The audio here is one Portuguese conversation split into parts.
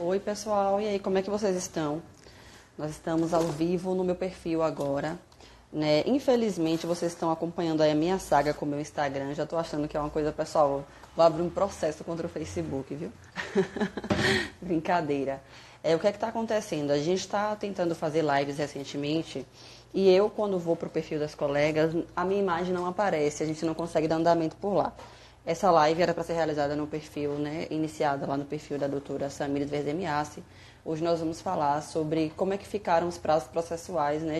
Oi, pessoal, e aí, como é que vocês estão? Nós estamos ao vivo no meu perfil agora, né? Infelizmente, vocês estão acompanhando aí a minha saga com o meu Instagram. Já tô achando que é uma coisa, pessoal, vou abrir um processo contra o Facebook, viu? Brincadeira. O que é que tá acontecendo? A gente está tentando fazer lives recentemente e eu, quando vou pro perfil das colegas, a minha imagem não aparece, a gente não consegue dar andamento por lá. Essa live era para ser realizada no perfil, né, iniciada lá no perfil da doutora Samires Verzemiassi. Hoje nós vamos falar sobre como é que ficaram os prazos processuais, né,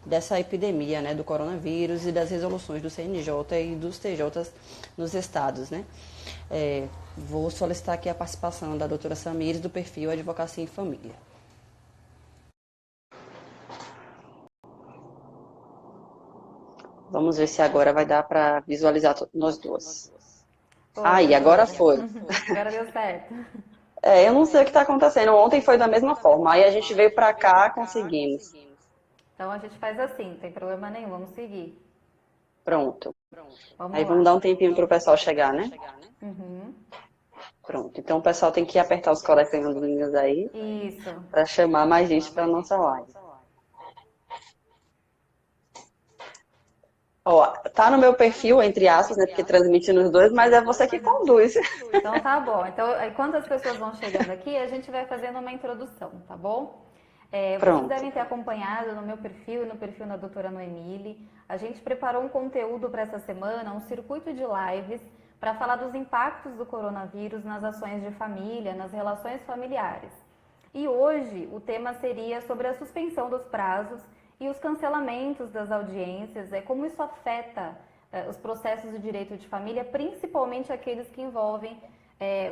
dessa epidemia, né, do coronavírus e das resoluções do CNJ e dos TJs nos estados, né. Vou solicitar aqui a participação da doutora Samires do perfil Advocacia em Família. Vamos ver se agora vai dar para visualizar nós duas. Oi, Aí, agora doutora. foi. Agora deu certo. Eu não sei o que está acontecendo. Ontem foi da mesma forma. Aí a gente veio para cá, conseguimos. Então a gente faz assim, não tem problema nenhum, vamos seguir. Pronto. Aí Vamos vamos lá. dar um tempinho para o pessoal chegar, né? Uhum. Pronto. Então o pessoal tem que apertar os coraçõezinhos aí Isso. para chamar mais gente para nossa live. Ó, tá no meu perfil, entre aspas, né? Porque transmite nos dois, mas é você que conduz. Então tá bom. Então, enquanto as pessoas vão chegando aqui, a gente vai fazendo uma introdução, tá bom? Vocês Pronto. devem ter acompanhado no meu perfil e no perfil da doutora Noemile. A gente preparou um conteúdo para essa semana, um circuito de lives, para falar dos impactos do coronavírus nas ações de família, nas relações familiares. E hoje o tema seria sobre a suspensão dos prazos e os cancelamentos das audiências, como isso afeta os processos de direito de família, principalmente aqueles que envolvem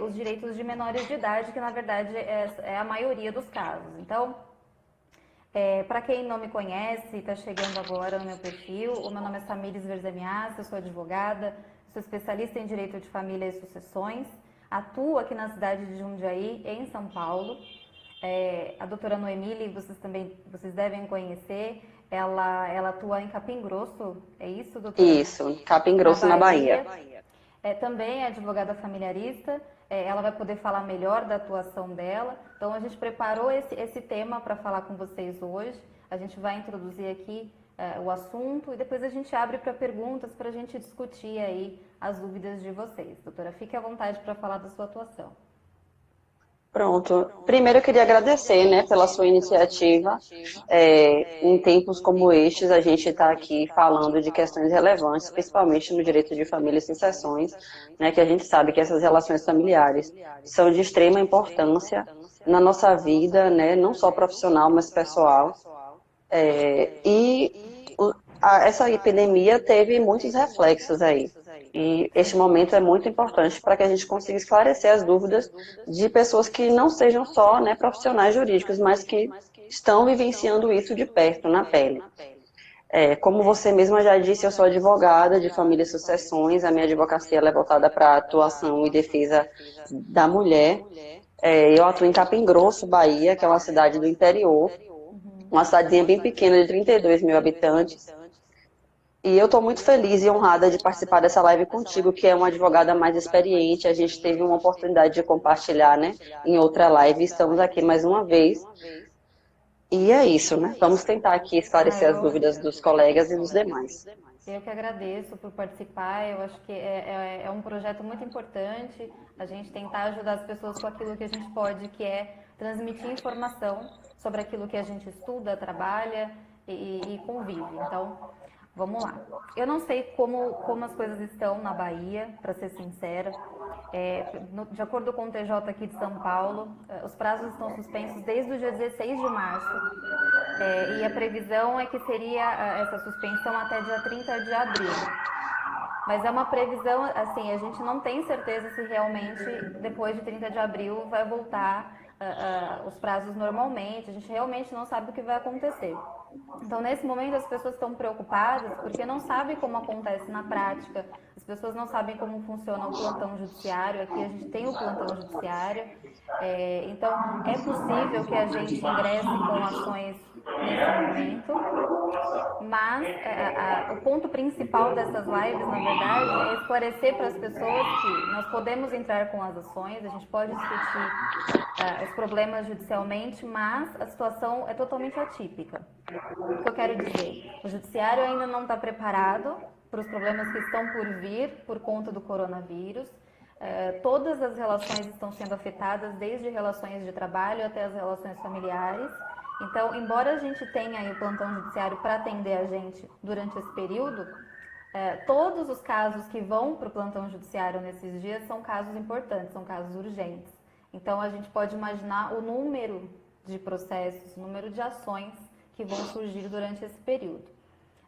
os direitos de menores de idade, que na verdade é a maioria dos casos. Então, para quem não me conhece, está chegando agora no meu perfil, o meu nome é Samires Verzemiassi, eu sou advogada, sou especialista em direito de família e sucessões, atuo aqui na cidade de Jundiaí, em São Paulo. A doutora Noemile, vocês devem conhecer, ela atua em Capim Grosso, é isso, doutora? Isso, Capim Na Grosso, na Bahia. Bahia. Também é advogada familiarista, ela vai poder falar melhor da atuação dela. Então a gente preparou esse tema para falar com vocês hoje. A gente vai introduzir aqui o assunto e depois a gente abre para perguntas para a gente discutir aí as dúvidas de vocês. Doutora, fique à vontade para falar da sua atuação. Pronto. Primeiro eu queria agradecer, né, pela sua iniciativa. Em tempos como estes, a gente está aqui falando de questões relevantes, principalmente no direito de família e sucessões, né, que a gente sabe que essas relações familiares são de extrema importância na nossa vida, né, não só profissional, mas pessoal. Essa epidemia teve muitos reflexos aí. E este momento é muito importante para que a gente consiga esclarecer as dúvidas de pessoas que não sejam só, né, profissionais jurídicos, mas que estão vivenciando isso de perto, na pele. Como você mesma já disse, eu sou advogada de família e sucessões, a minha advocacia ela é voltada para a atuação e defesa da mulher. Eu atuo em Capim Grosso, Bahia, que é uma cidade do interior, uma cidadezinha bem pequena de 32 mil habitantes. E eu estou muito feliz e honrada de participar dessa live contigo, que é uma advogada mais experiente. A gente teve uma oportunidade de compartilhar, né, em outra live. Estamos aqui mais uma vez. E é isso, né? Vamos tentar aqui esclarecer as dúvidas dos colegas e dos demais. Eu que agradeço por participar, eu acho que é um projeto muito importante, a gente tentar ajudar as pessoas com aquilo que a gente pode, que é transmitir informação sobre aquilo que a gente estuda, trabalha e convive. Então, vamos lá. Eu não sei como as coisas estão na Bahia, para ser sincera. De acordo com o TJ aqui de São Paulo, os prazos estão suspensos desde o dia 16 de março. E a previsão é que seria essa suspensão até dia 30 de abril. Mas é uma previsão, assim, a gente não tem certeza se realmente depois de 30 de abril vai voltar os prazos normalmente, a gente realmente não sabe o que vai acontecer. Então, nesse momento, as pessoas estão preocupadas porque não sabem como acontece na prática, as pessoas não sabem como funciona o plantão judiciário, aqui a gente tem o plantão judiciário, então é possível que a gente ingresse com ações nesse momento. Mas o ponto principal dessas lives, na verdade, é esclarecer para as pessoas que nós podemos entrar com as ações, a gente pode discutir os problemas judicialmente, mas a situação é totalmente atípica. O que eu quero dizer? O judiciário ainda não está preparado para os problemas que estão por vir por conta do coronavírus. Todas as relações estão sendo afetadas, desde relações de trabalho até as relações familiares. Então, embora a gente tenha aí o plantão judiciário para atender a gente durante esse período, todos os casos que vão para o plantão judiciário nesses dias são casos importantes, são casos urgentes. Então, a gente pode imaginar o número de processos, o número de ações que vão surgir durante esse período.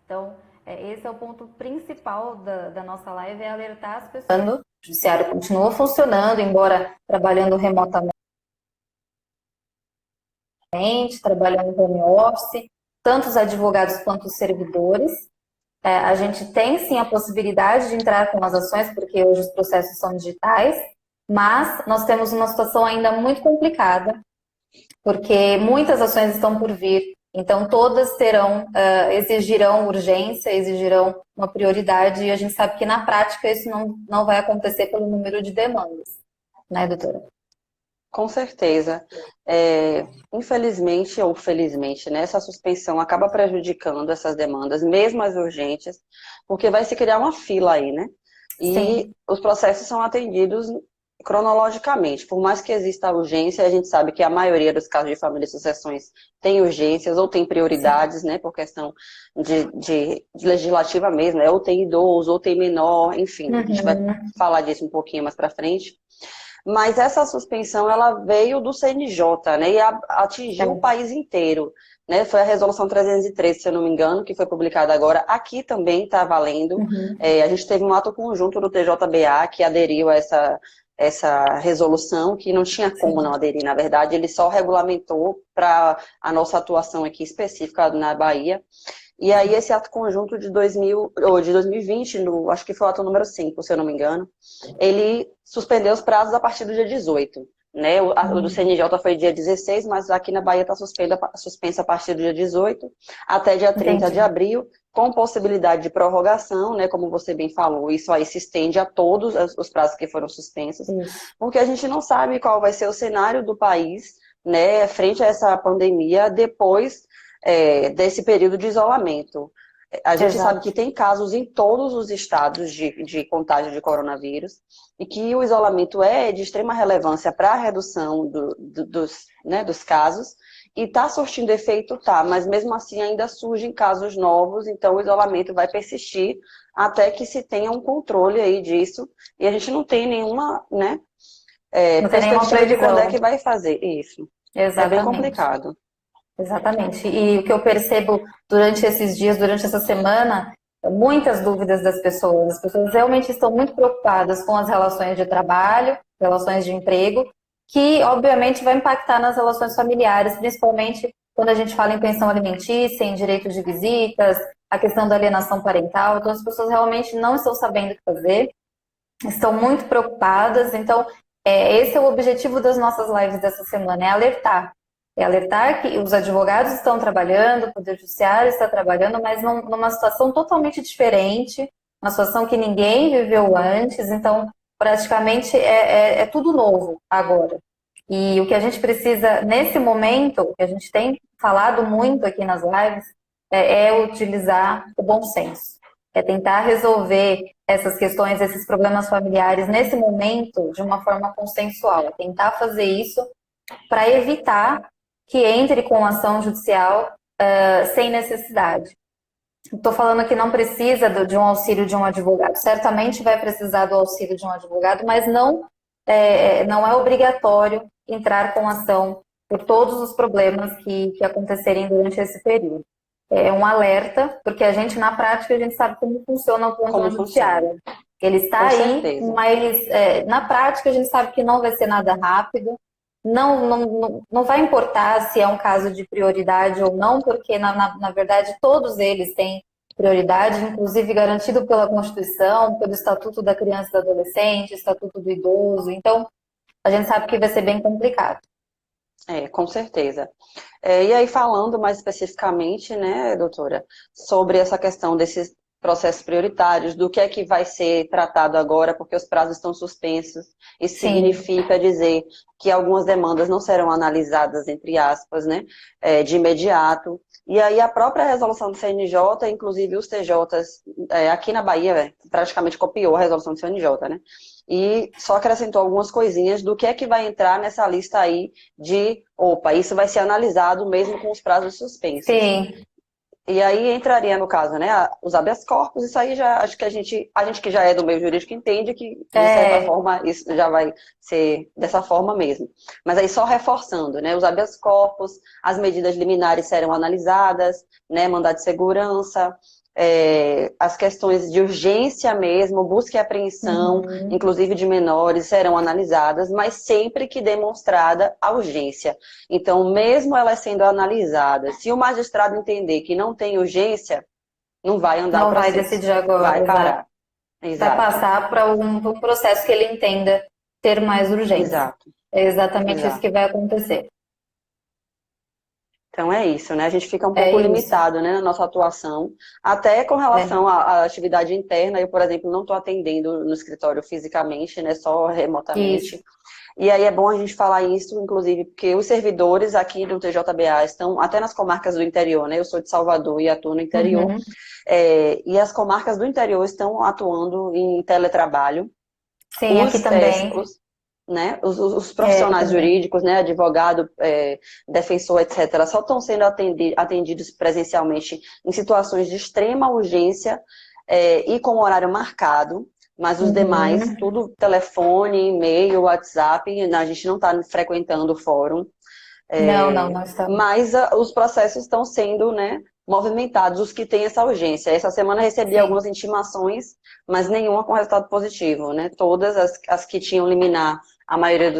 Então, esse é o ponto principal da nossa live, é alertar as pessoas. O judiciário continua funcionando, embora trabalhando remotamente, trabalhando em home office, tanto os advogados quanto os servidores. A gente tem sim a possibilidade de entrar com as ações, porque hoje os processos são digitais, mas nós temos uma situação ainda muito complicada, porque muitas ações estão por vir, então todas exigirão urgência, exigirão uma prioridade, e a gente sabe que na prática isso não vai acontecer pelo número de demandas, né, doutora? Com certeza. Infelizmente ou felizmente, né, essa suspensão acaba prejudicando essas demandas, mesmo as urgentes, porque vai se criar uma fila aí, né? E sim, os processos são atendidos cronologicamente. Por mais que exista urgência, a gente sabe que a maioria dos casos de família e sucessões tem urgências ou tem prioridades, né, por questão de legislativa mesmo, né, ou tem idoso, ou tem menor, enfim, a gente vai falar disso um pouquinho mais para frente. Mas essa suspensão, ela veio do CNJ, né, e atingiu o país inteiro, né, foi a resolução 313, se eu não me engano, que foi publicada agora, aqui também está valendo, a gente teve um ato conjunto do TJBA que aderiu a essa resolução, que não tinha como não aderir, na verdade, ele só regulamentou para a nossa atuação aqui específica na Bahia. E aí esse ato conjunto de 2020, acho que foi o ato número 5, se eu não me engano, ele suspendeu os prazos a partir do dia 18. Né? O do CNJ foi dia 16, mas aqui na Bahia está suspensa a partir do dia 18 até dia 30 de abril, com possibilidade de prorrogação, né? Como você bem falou, isso aí se estende a todos os prazos que foram suspensos, porque a gente não sabe qual vai ser o cenário do país, né, frente a essa pandemia depois desse período de isolamento. A gente sabe que tem casos em todos os estados de contágio de coronavírus e que o isolamento é de extrema relevância para a redução dos casos e está surtindo efeito, mas mesmo assim ainda surgem casos novos, então o isolamento vai persistir até que se tenha um controle aí disso e a gente não tem nenhuma, né, perspectiva de quando é que vai fazer isso. Exatamente. É bem complicado. Exatamente. E o que eu percebo durante esses dias, durante essa semana, muitas dúvidas das pessoas. As pessoas realmente estão muito preocupadas com as relações de trabalho, relações de emprego, que obviamente vai impactar nas relações familiares, principalmente quando a gente fala em pensão alimentícia, em direito de visitas, a questão da alienação parental. Então as pessoas realmente não estão sabendo o que fazer, estão muito preocupadas. Então esse é o objetivo das nossas lives dessa semana, é alertar que os advogados estão trabalhando, o Poder Judiciário está trabalhando, mas numa situação totalmente diferente, uma situação que ninguém viveu antes, então praticamente é tudo novo agora. E o que a gente precisa, nesse momento, o que a gente tem falado muito aqui nas lives, é utilizar o bom senso. É tentar resolver essas questões, esses problemas familiares, nesse momento, de uma forma consensual. É tentar fazer isso para evitar que entre com ação judicial sem necessidade. Estou falando que não precisa de um auxílio de um advogado. Certamente vai precisar do auxílio de um advogado, mas não é obrigatório entrar com ação por todos os problemas que acontecerem durante esse período. É um alerta, porque a gente, na prática, a gente sabe como funciona o plantão judiciário. Ele está aí, mas na prática a gente sabe que não vai ser nada rápido. Não vai importar se é um caso de prioridade ou não, porque, na verdade, todos eles têm prioridade, inclusive garantido pela Constituição, pelo Estatuto da Criança e do Adolescente, Estatuto do Idoso. Então, a gente sabe que vai ser bem complicado. Com certeza. E aí, falando mais especificamente, né, doutora, sobre essa questão desses processos prioritários, do que é que vai ser tratado agora, porque os prazos estão suspensos. Isso Sim, significa dizer que algumas demandas não serão analisadas, entre aspas, né, de imediato. E aí, a própria resolução do CNJ, inclusive os TJs, aqui na Bahia, praticamente copiou a resolução do CNJ, né? E só acrescentou algumas coisinhas do que é que vai entrar nessa lista aí de, opa, isso vai ser analisado mesmo com os prazos suspensos. sim, E aí entraria no caso, né, os habeas corpus, isso aí já, acho que a gente que já é do meio jurídico entende que, de certa é, forma, isso já vai ser dessa forma mesmo. Mas aí só reforçando, né, os habeas corpus, as medidas liminares serão analisadas, né, mandado de segurança, as questões de urgência mesmo, busca e apreensão, uhum, inclusive de menores, serão analisadas, mas sempre que demonstrada a urgência. Então, mesmo ela sendo analisada, se o magistrado entender que não tem urgência, não vai andar o não vai processo, decidir agora, vai exato. parar. Vai Exato, passar para um processo que ele entenda ter mais urgência. exato, É exatamente isso que exato. vai acontecer. Então é isso, né? A gente fica um É pouco isso. limitado, né, na nossa atuação, até com É, relação à atividade interna. Eu, por exemplo, não estou atendendo no escritório fisicamente, né, só isso. remotamente. E aí é bom a gente falar isso, inclusive, porque os servidores aqui do TJBA estão até nas comarcas do interior, né? Eu sou de Salvador e atuo no interior. Uhum. E as comarcas do interior estão atuando em teletrabalho. Sim, aqui Os, é, também. os, né, os Aqui profissionais também. jurídicos, né, advogado, defensor, etc., só estão sendo atendidos presencialmente em situações de extrema urgência, e com horário marcado, mas os demais, Uhum. tudo telefone, e-mail, WhatsApp, a gente não está frequentando o fórum. Não, não, É, não estamos. mas os processos estão sendo, né, movimentados, os que têm essa urgência. Essa semana recebi Sim. algumas intimações, mas nenhuma com resultado positivo, né? Todas as que tinham liminar, a maioria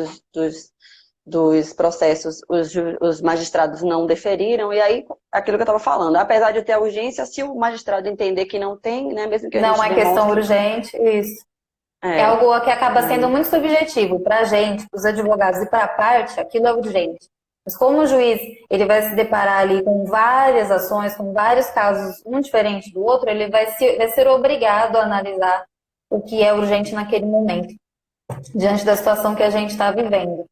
dos processos, os magistrados não deferiram, e aí, aquilo que eu estava falando, apesar de ter a urgência, se o magistrado entender que não tem, né, mesmo que a Não gente é questão demonstre, urgente, isso. É é, algo que acaba sendo aí, muito subjetivo para a gente, para os advogados e para a parte, aquilo é urgente. Mas como o juiz ele vai se deparar ali com várias ações, com vários casos, um diferente do outro, ele vai ser obrigado a analisar o que é urgente naquele momento, diante da situação que a gente está vivendo.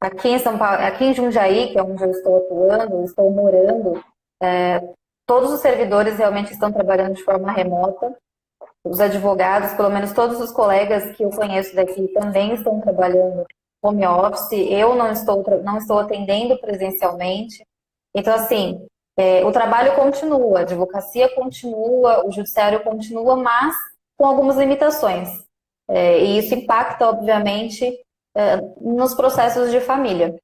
Aqui em São Paulo, aqui em Jundiaí, que é onde eu estou atuando, estou morando, todos os servidores realmente estão trabalhando de forma remota. Os advogados, pelo menos todos os colegas que eu conheço daqui também estão trabalhando home office. Eu não estou atendendo presencialmente. Então, assim, o trabalho continua, a advocacia continua, o judiciário continua, mas com algumas limitações. E isso impacta, obviamente, nos processos de família.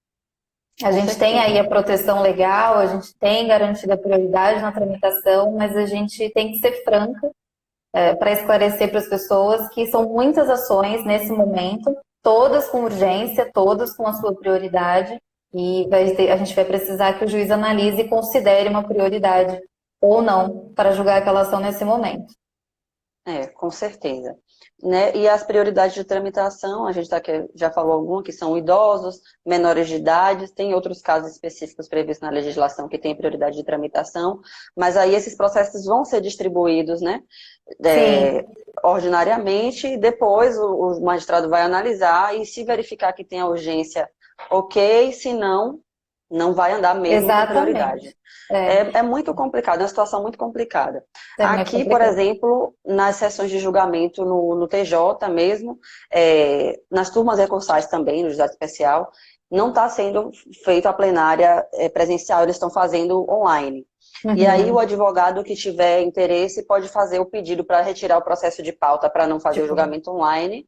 A com gente tem aí certeza. a proteção legal, a gente tem garantida prioridade na tramitação, mas a gente tem que ser franca para esclarecer para as pessoas que são muitas ações nesse momento, todas com urgência, todas com a sua prioridade, e a gente vai precisar que o juiz analise e considere uma prioridade ou não para julgar aquela ação nesse momento. Com certeza. Né? E as prioridades de tramitação, a gente já falou alguma, que são idosos, menores de idade, tem outros casos específicos previstos na legislação que tem prioridade de tramitação, mas aí esses processos vão ser distribuídos, né, Sim, ordinariamente, e depois o magistrado vai analisar e se verificar que tem a urgência, ok, se não, não vai andar mesmo com exatamente. prioridade. É muito complicado, é uma situação muito complicada. É muito Aqui, por complicado. exemplo, nas sessões de julgamento no TJ mesmo, nas turmas recursais também, no juizado especial, não está sendo feita a plenária presencial, eles estão fazendo online. E aí o Uhum. advogado que tiver interesse pode fazer o pedido para retirar o processo de pauta para não fazer o Tipo, julgamento online,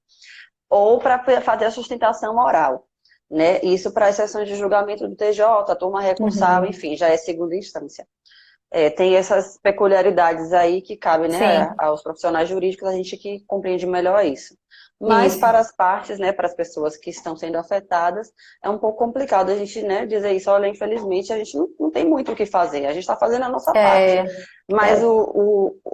ou para fazer a sustentação oral. Né? Isso para as sessões de julgamento do TJ, a turma recursal, uhum. enfim, já é segunda instância. Tem essas peculiaridades aí que cabem, né, Sim, aos profissionais jurídicos, a gente que compreende melhor isso. Mas isso. para as partes, né, para as pessoas que estão sendo afetadas, é um pouco complicado a gente, né, dizer isso. Olha, infelizmente, a gente não tem muito o que fazer, a gente está fazendo a nossa parte. É, Mas é,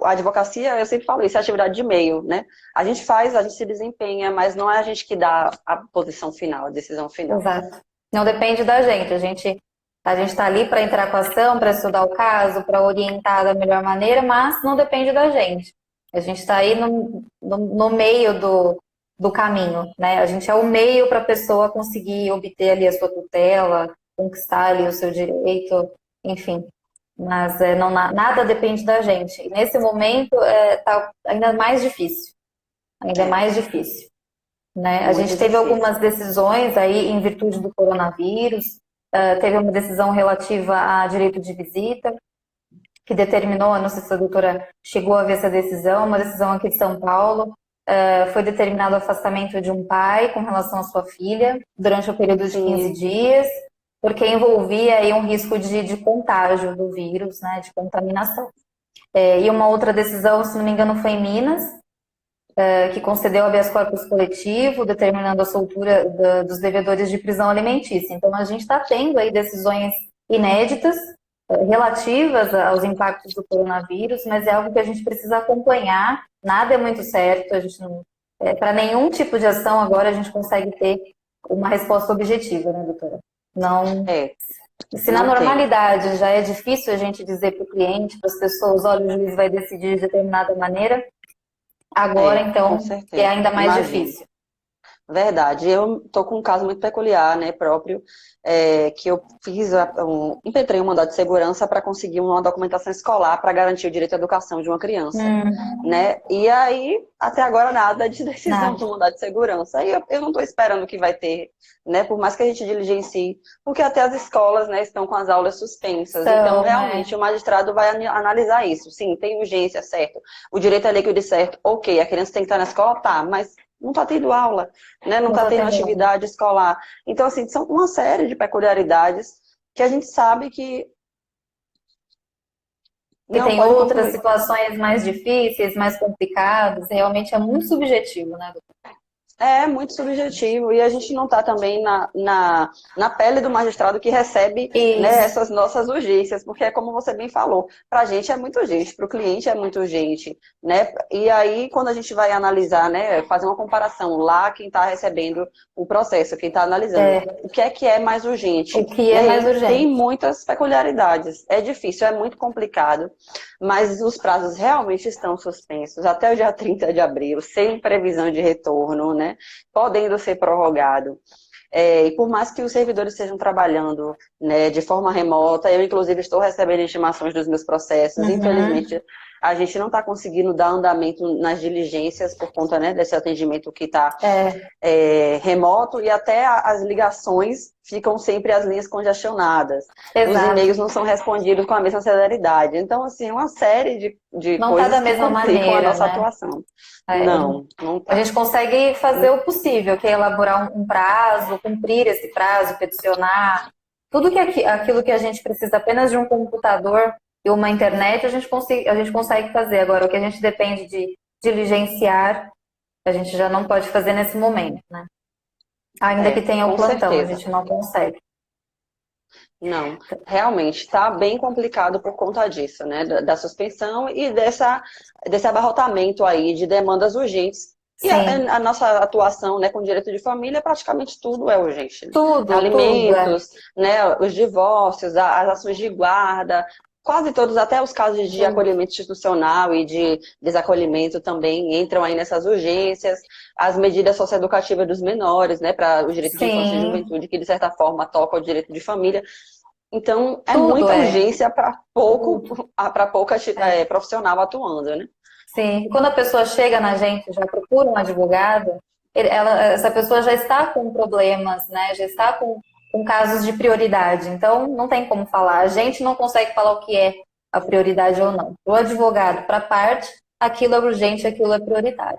a advocacia, eu sempre falo isso, é atividade de meio, né? A gente faz, a gente se desempenha, mas não é a gente que dá a posição final, a decisão final. exato. Não depende da gente. A gente está ali para entrar com a ação, para estudar o caso, para orientar da melhor maneira, mas não depende da gente. A gente está aí no meio do caminho, né? A gente é o meio para a pessoa conseguir obter ali a sua tutela, conquistar ali o seu direito, enfim. Mas não, nada depende da gente. E nesse momento está ainda mais difícil, ainda É, mais difícil, né? A muito gente teve difícil. algumas decisões aí em virtude do coronavírus, teve uma decisão relativa a direito de visita, que determinou, não sei se a doutora chegou a ver essa decisão, uma decisão aqui de São Paulo, foi determinado o afastamento de um pai com relação à sua filha durante o período de 15 Sim, dias, porque envolvia aí um risco de contágio do vírus, né, de contaminação. E uma outra decisão, se não me engano, foi em Minas, que concedeu habeas corpus coletivo, determinando a soltura dos devedores de prisão alimentícia. Então, a gente está tendo aí decisões inéditas, relativas aos impactos do coronavírus, mas é algo que a gente precisa acompanhar. Nada é muito certo, a gente não, para nenhum tipo de ação agora a gente consegue ter uma resposta objetiva, né, doutora? Não. é, Se na não tem. normalidade já é difícil a gente dizer para o cliente, para as pessoas, olha, o juiz vai decidir de determinada maneira, agora Com então é certeza. ainda mais Imagino. difícil. Verdade. Eu tô com um caso muito peculiar, né, próprio, que eu impetrei um mandado de segurança para conseguir uma documentação escolar para garantir o direito à educação de uma criança, né? E aí, até agora, nada de decisão Nada. do mandado de segurança. Aí eu não estou esperando que vai ter, né? Por mais que a gente diligencie, porque até as escolas, né, estão com as aulas suspensas. Então, Então, realmente, o magistrado vai analisar isso. Sim, tem urgência, certo. O direito é líquido e certo, ok. A criança tem que estar na escola, tá, mas não está tendo aula, né? Não não está estou tendo atendendo. atividade escolar. Então, assim, são uma série de peculiaridades que a gente sabe que Que não tem pode outras concluir. situações mais difíceis, mais complicadas, realmente é muito subjetivo, né? É muito subjetivo e a gente não está também na pele do magistrado que recebe, né, Isso, essas nossas urgências, porque é como você bem falou, para a gente é muito urgente, para o cliente é muito urgente, né? E aí, quando a gente vai analisar, né, fazer uma comparação lá, quem está recebendo o processo, quem está analisando, é, o que é mais urgente? o que E é mais aí tem urgente. muitas peculiaridades. É difícil, é muito complicado, mas os prazos realmente estão suspensos até o dia 30 de abril, sem previsão de retorno, né? Podendo ser prorrogado. E por mais que os servidores estejam trabalhando, né, de forma remota, eu inclusive estou recebendo intimações dos meus processos, Uhum. infelizmente a gente não está conseguindo dar andamento nas diligências por conta, né, desse atendimento que está É, remoto e até as ligações ficam sempre as linhas congestionadas. Os exato. e-mails não são respondidos com a mesma celeridade. Então, assim, uma série de Não está da coisas que mesma complicam a maneira, nossa né? atuação. É, Não a tá. gente consegue fazer o possível, que é elaborar um prazo, cumprir esse prazo, peticionar. Tudo que aquilo que a gente precisa apenas de um computador e uma internet, a gente consegue fazer. Agora, o que a gente depende de diligenciar, a gente já não pode fazer nesse momento, né? Ainda que tenha o Com plantão, a certeza. gente não consegue. Não, realmente está bem complicado por conta disso, né? Da suspensão e desse abarrotamento aí de demandas urgentes. E Sim, a nossa atuação, né, com direito de família, praticamente tudo é urgente. Né? tudo, tudo. Alimentos, né, os divórcios, as ações de guarda, quase todos, até os casos de Tudo. acolhimento institucional e de desacolhimento também entram aí nessas urgências. As medidas socioeducativas dos menores, né, para o direito de infância e Sim, juventude, que de certa forma toca o direito de família. Então, é tudo muita é. urgência Tudo. para pouca É. profissional atuando, né? Sim. Quando a pessoa chega na gente, já procura um advogado, essa pessoa já está com problemas, né? Já está com casos de prioridade. Então, não tem como falar. A gente não consegue falar o que é a prioridade ou não. O advogado, para a parte, aquilo é urgente, aquilo é prioritário.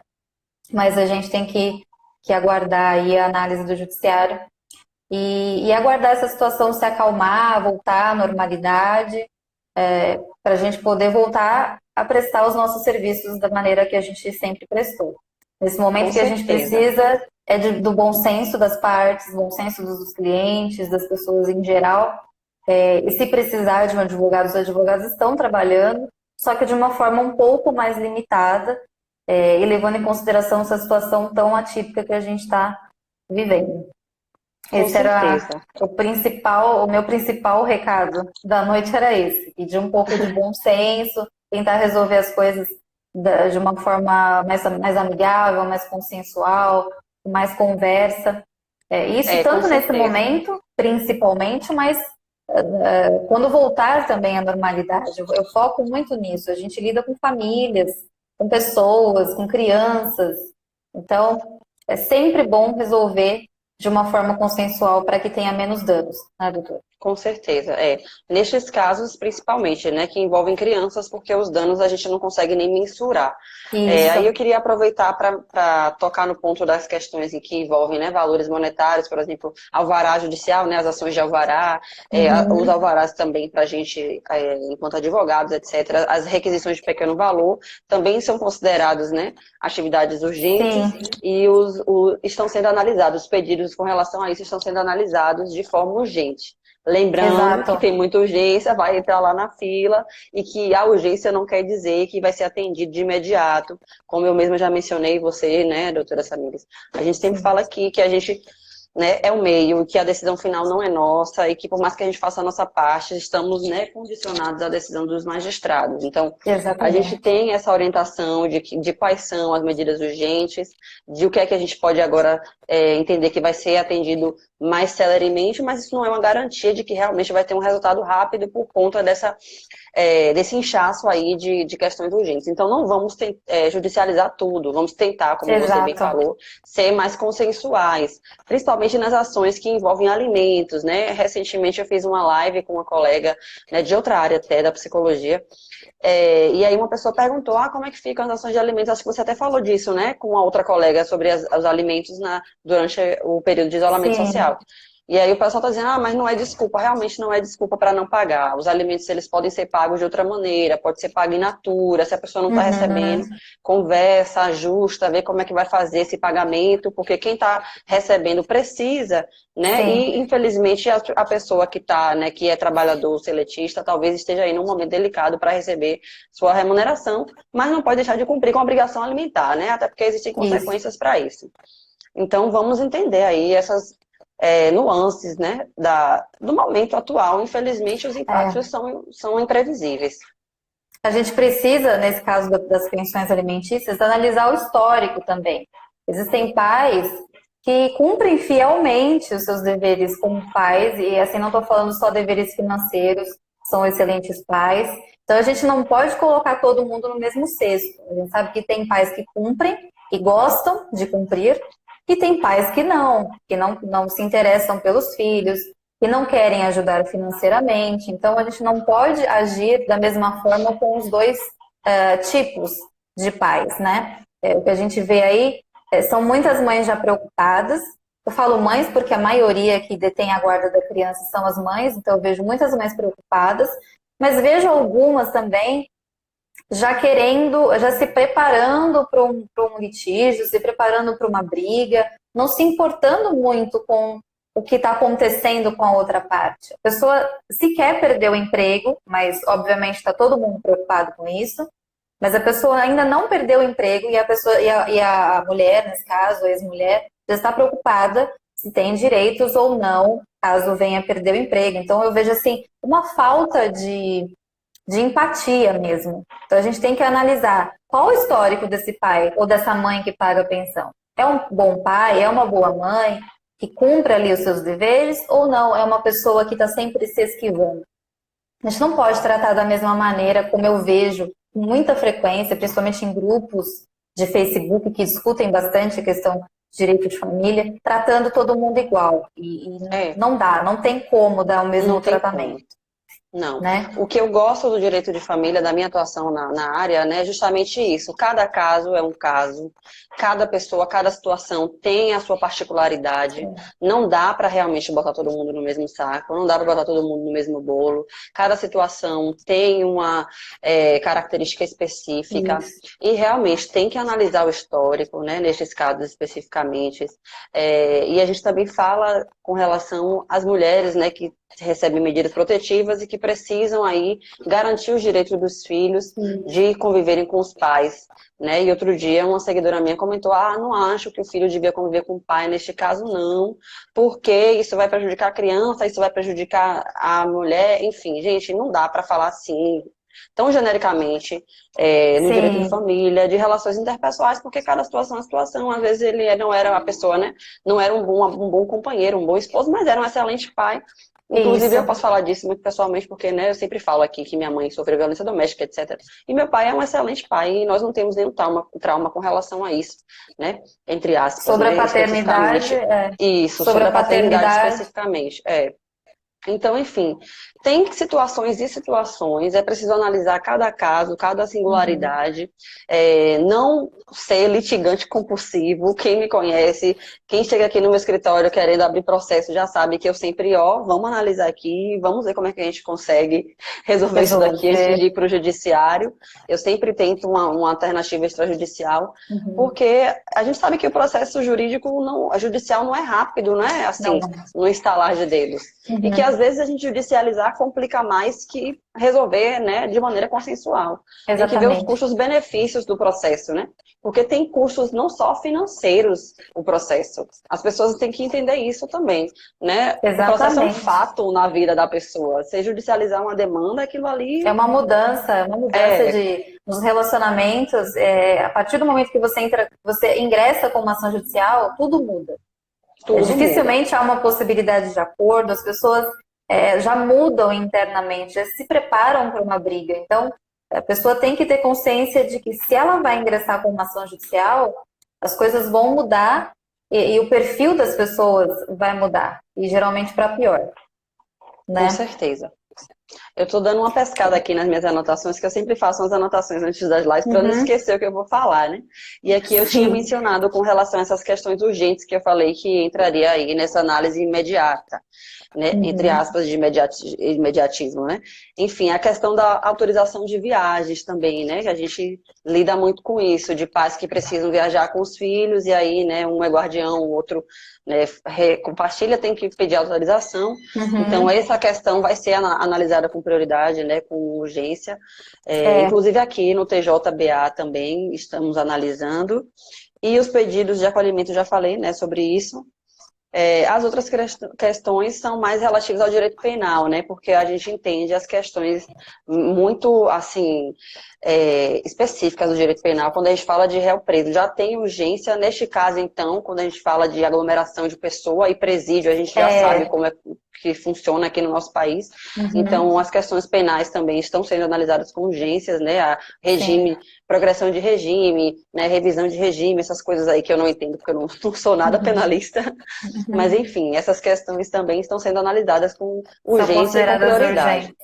Mas a gente tem que aguardar aí a análise do judiciário e aguardar essa situação se acalmar, voltar à normalidade, para a gente poder voltar a prestar os nossos serviços da maneira que a gente sempre prestou. Nesse Com momento que a gente certeza. precisa é do bom senso das partes, bom senso dos clientes, das pessoas em geral. E se precisar de um advogado, os advogados estão trabalhando, só que de uma forma um pouco mais limitada, e levando em consideração essa situação tão atípica que a gente está vivendo. Com Esse era certeza. o meu principal recado da noite era esse. E de um pouco de bom senso, tentar resolver as coisas de uma forma mais amigável, mais consensual, com mais conversa. Isso Com tanto nesse certeza. momento, principalmente, mas quando voltar também à normalidade. Eu foco muito nisso. A gente lida com famílias, com pessoas, com crianças. Então, é sempre bom resolver de uma forma consensual para que tenha menos danos, né, doutor? Com certeza, é. Nestes casos, principalmente, né, que envolvem crianças, porque os danos a gente não consegue nem mensurar. Aí eu Isso. queria aproveitar para tocar no ponto das questões em que envolvem, né, valores monetários, por exemplo, alvará judicial, né, as ações de alvará, os Uhum. alvarás também para a gente, enquanto advogados, etc., as requisições de pequeno valor também são considerados, né, atividades urgentes Sim, e estão sendo analisados, os pedidos com relação a isso estão sendo analisados de forma urgente. Lembrando que exato. tem muita urgência, vai entrar lá na fila e que a urgência não quer dizer que vai ser atendido de imediato, como eu mesma já mencionei, você, né, doutora Samires? A gente sempre Sim, fala aqui que a gente, né, é o meio, que a decisão final não é nossa e que por mais que a gente faça a nossa parte, estamos, né, condicionados à decisão dos magistrados. Então, a gente exatamente. tem essa orientação de quais são as medidas urgentes, de o que é que a gente pode agora entender que vai ser atendido mais celeremente, mas isso não é uma garantia de que realmente vai ter um resultado rápido por conta desse inchaço aí de questões urgentes. Então, não vamos judicializar tudo, vamos tentar, como você bem Exato. falou, ser mais consensuais, principalmente nas ações que envolvem alimentos, né? Recentemente eu fiz uma live com uma colega, né, de outra área até, da psicologia, e aí uma pessoa perguntou, como é que ficam as ações de alimentos? Acho que você até falou disso, né, com a outra colega, sobre os alimentos durante o período de isolamento Sim. social. E aí o pessoal está dizendo, mas não é desculpa, realmente não é desculpa para não pagar. Os alimentos, eles podem ser pagos de outra maneira, pode ser pago in natura, se a pessoa não está recebendo, Uhum. conversa, ajusta, vê como é que vai fazer esse pagamento, porque quem está recebendo precisa, né? Sim. E infelizmente a pessoa que está, né, que é trabalhador seletista, talvez esteja aí num momento delicado para receber sua remuneração, mas não pode deixar de cumprir com a obrigação alimentar, né? Até porque existem Isso. consequências para isso. Então, vamos entender aí essas nuances, né, do momento atual. Infelizmente, os impactos É. são imprevisíveis. A gente precisa, nesse caso das pensões alimentícias, analisar o histórico também. Existem pais que cumprem fielmente os seus deveres como pais, e assim não estou falando só deveres financeiros, são excelentes pais. Então a gente não pode colocar todo mundo no mesmo cesto. A gente sabe que tem pais que cumprem, que gostam de cumprir, e tem pais que não se interessam pelos filhos, que não querem ajudar financeiramente. Então, a gente não pode agir da mesma forma com os dois tipos de pais, né? O que a gente vê aí são muitas mães já preocupadas. Eu falo mães porque a maioria que detém a guarda da criança são as mães, então eu vejo muitas mães preocupadas, mas vejo algumas também já querendo, já se preparando para um litígio, se preparando para uma briga, não se importando muito com o que está acontecendo com a outra parte. A pessoa sequer perdeu o emprego, mas obviamente está todo mundo preocupado com isso, mas a pessoa ainda não perdeu o emprego e a mulher, nesse caso, a ex-mulher, já está preocupada se tem direitos ou não, caso venha perder o emprego. Então eu vejo assim, uma falta de empatia mesmo. Então a gente tem que analisar qual o histórico desse pai ou dessa mãe que paga a pensão. É um bom pai, é uma boa mãe, que cumpre ali os seus deveres, ou não, é uma pessoa que está sempre se esquivando. A gente não pode tratar da mesma maneira como eu vejo com muita frequência, principalmente em grupos de Facebook que discutem bastante a questão de direito de família, tratando todo mundo igual. E É, não dá, não tem como dar o mesmo não tem como. tratamento, Não. né? O que eu gosto do direito de família, da minha atuação na área, né, é justamente isso. Cada caso é um caso, cada pessoa, cada situação tem a sua particularidade. Não dá para realmente botar todo mundo no mesmo saco, não dá para botar todo mundo no mesmo bolo. Cada situação tem uma característica específica Isso. e realmente tem que analisar o histórico, né, nesses casos especificamente. E a gente também fala com relação às mulheres, né, que recebem medidas protetivas e que precisam aí garantir os direitos dos filhos de conviverem com os pais, né? E outro dia uma seguidora minha comentou, não acho que o filho devia conviver com o pai, neste caso não, porque isso vai prejudicar a criança, isso vai prejudicar a mulher, enfim, gente, não dá para falar assim tão genericamente no direito de família, de relações interpessoais, porque cada situação é situação. Às vezes ele não era a pessoa, né? Não era um bom companheiro, um bom esposo, mas era um excelente pai. Inclusive, eu posso falar disso muito pessoalmente, porque né, eu sempre falo aqui que minha mãe sofreu violência doméstica, etc. E meu pai é um excelente pai, e nós não temos nenhum trauma com relação a isso, né? Entre aspas. Sobre né? a paternidade. Isso, sobre a paternidade especificamente. Então, enfim, tem situações e situações, é preciso analisar cada caso, cada singularidade, não ser litigante compulsivo. Quem me conhece, quem chega aqui no meu escritório querendo abrir processo já sabe que eu sempre, vamos analisar aqui, vamos ver como é que a gente consegue resolver isso daqui antes de ir para o judiciário. Eu sempre tento uma alternativa extrajudicial, porque a gente sabe que o processo judicial não é rápido, não é assim, no instalar de dedos. E que às vezes a gente judicializar complica mais que resolver, né, de maneira consensual. Exatamente. Tem que ver os custos-benefícios do processo, né? Porque tem custos não só financeiros o processo. As pessoas têm que entender isso também, né? Exatamente. O processo é um fato na vida da pessoa. Se judicializar uma demanda, aquilo ali... É uma mudança nos relacionamentos. A partir do momento que você ingressa com uma ação judicial, tudo muda. Dificilmente há uma possibilidade de acordo, as pessoas já mudam internamente, já se preparam para uma briga. Então, a pessoa tem que ter consciência de que se ela vai ingressar com uma ação judicial, as coisas vão mudar e o perfil das pessoas vai mudar, e geralmente para pior. Né? Com certeza. Eu estou dando uma pescada aqui nas minhas anotações, que eu sempre faço umas anotações antes das lives para não esquecer o que eu vou falar, né? E aqui eu tinha mencionado com relação a essas questões urgentes que eu falei que entraria aí nessa análise imediata, né? Entre aspas, de imediatismo, né? Enfim, a questão da autorização de viagens também, né? Que a gente lida muito com isso, de pais que precisam viajar com os filhos e aí, né, um é guardião, o outro, né, compartilha, tem que pedir autorização. Então, essa questão vai ser analisada com prioridade, né, com urgência. Inclusive aqui no TJBA também estamos analisando. E os pedidos de acolhimento, já falei, né, sobre isso. As outras questões são mais relativas ao direito penal, né? Porque a gente entende as questões muito, assim, específicas do direito penal. Quando a gente fala de réu preso, já tem urgência. Neste caso, então, quando a gente fala de aglomeração de pessoa e presídio, a gente já sabe como é que funciona aqui no nosso país. Então, as questões penais também estão sendo analisadas com urgências, né? A regime, progressão de regime, né? Revisão de regime, essas coisas aí que eu não entendo, porque eu não sou nada penalista. Mas, enfim, essas questões também estão sendo analisadas com urgência e com prioridade.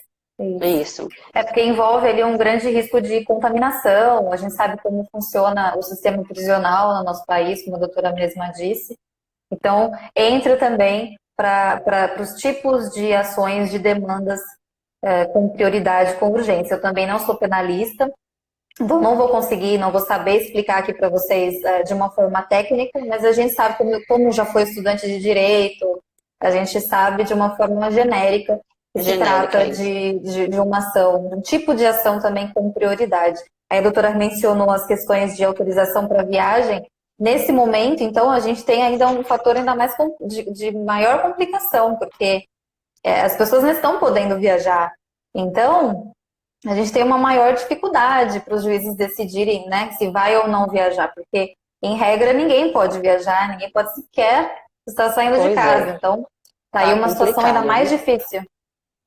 Isso. É porque envolve ali um grande risco de contaminação. A gente sabe como funciona o sistema prisional no nosso país, como a doutora mesma disse. Então, entra também para os tipos de ações de demandas com prioridade, com urgência. Eu também não sou penalista, então não vou conseguir, não vou saber explicar aqui para vocês de uma forma técnica, mas a gente sabe, como já foi estudante de direito, a gente sabe de uma forma genérica que se trata de uma ação, de um tipo de ação também com prioridade. Aí a doutora mencionou as questões de autorização para viagem. Nesse momento, então, a gente tem ainda um fator ainda mais de maior complicação, porque as pessoas não estão podendo viajar. Então, a gente tem uma maior dificuldade para os juízes decidirem, né, se vai ou não viajar, porque, em regra, ninguém pode viajar, ninguém pode sequer estar saindo de casa. Então, tá aí uma situação ainda mais difícil.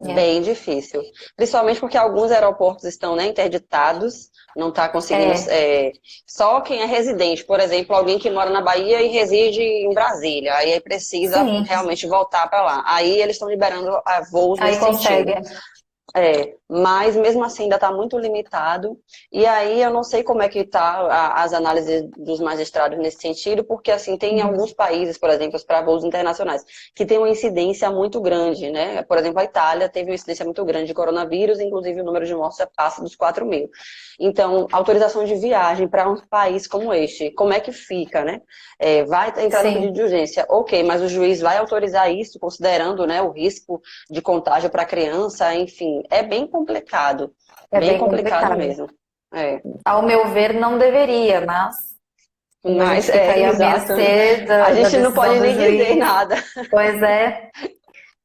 Bem difícil. Principalmente porque alguns aeroportos estão, né, interditados, não está conseguindo... só quem é residente, por exemplo, alguém que mora na Bahia e reside em Brasília, aí precisa realmente voltar para lá. Aí eles estão liberando voos nesse sentido. Mas mesmo assim ainda está muito limitado. E aí eu não sei como é que tá as análises dos magistrados nesse sentido, porque assim tem alguns países, por exemplo, para voos internacionais, que tem uma incidência muito grande, né? Por exemplo, a Itália teve uma incidência muito grande de coronavírus, inclusive o número de mortes já passa dos 4.000. Então, autorização de viagem para um país como este, como é que fica, né? Vai entrar no Sim, pedido de urgência, ok, mas o juiz vai autorizar isso, considerando, né, o risco de contágio para a criança, enfim, é é bem bem complicado complicado. mesmo. É. Ao meu ver, não deveria, mas como a gente Mas fica aí à exato, né? mercê A da gente não decisão pode do nem dizer juiz, nada, pois é,